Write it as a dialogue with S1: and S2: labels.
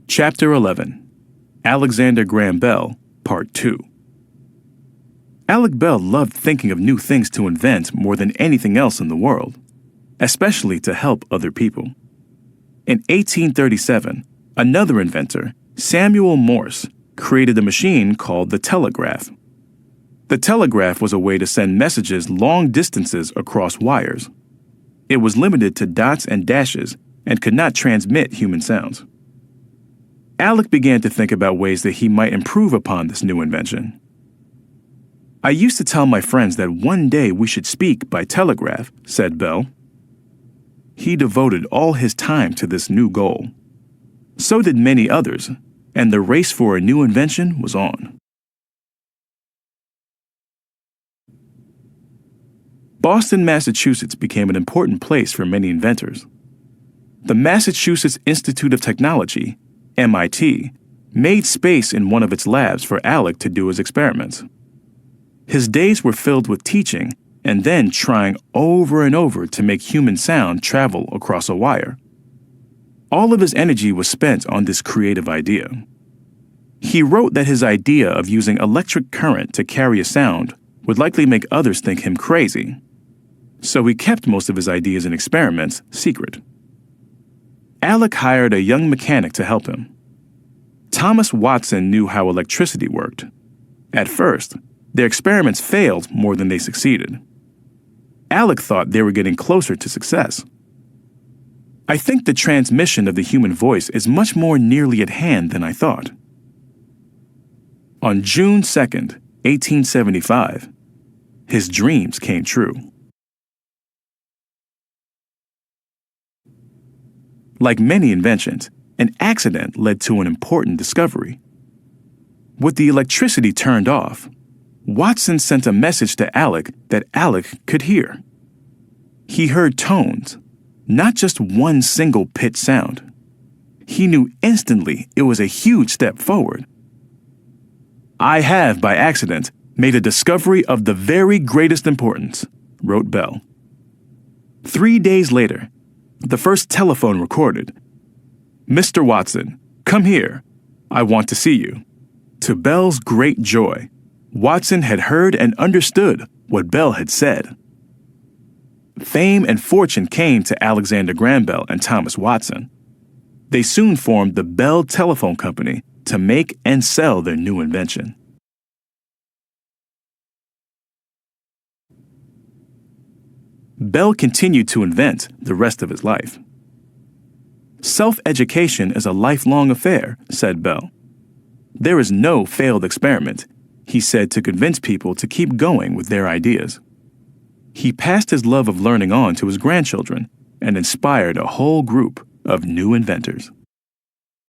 S1: Chapter 11. Alexander Graham Bell, Part 2. Alec Bell loved thinking of new things to invent more than anything else in the world, especially to help other people. In 1837, another inventor, Samuel Morse, created a machine called the telegraph. The telegraph was a way to send messages long distances across wires. It was limited to dots and dashes and could not transmit human sounds. Alec began to think about ways that he might improve upon this new invention. "I used to tell my friends that one day we should speak by telegraph," said Bell. He devoted all his time to this new goal. So did many others, and the race for a new invention was on. Boston, Massachusetts became an important place for many inventors. The Massachusetts Institute of Technology, MIT, made space in one of its labs for Alec to do his experiments. His days were filled with teaching and then trying over and over to make human sound travel across a wire. All of his energy was spent on this creative idea. He wrote that his idea of using electric current to carry a sound would likely make others think him crazy, so he kept most of his ideas and experiments secret. Alec hired a young mechanic to help him. Thomas Watson knew how electricity worked. At first, their experiments failed more than they succeeded. Alec thought they were getting closer to success. "I think the transmission of the human voice is much more nearly at hand than I thought." On June 2nd, 1875, his dreams came true. Like many inventions, an accident led to an important discovery. With the electricity turned off, Watson sent a message to Alec that Alec could hear. He heard tones, not just one single pitch sound. He knew instantly it was a huge step forward. "I have, by accident, made a discovery of the very greatest importance," wrote Bell. 3 days later, the first telephone recorded, "Mr. Watson, come here. I want to see you." To Bell's great joy, Watson had heard and understood what Bell had said. Fame and fortune came to Alexander Graham Bell and Thomas Watson. They soon formed the Bell Telephone Company to make and sell their new invention. Bell continued to invent the rest of his life. "Self-education is a lifelong affair," said Bell. "There is no failed experiment," he said, to convince people to keep going with their ideas. He passed his love of learning on to his grandchildren and inspired a whole group of new inventors.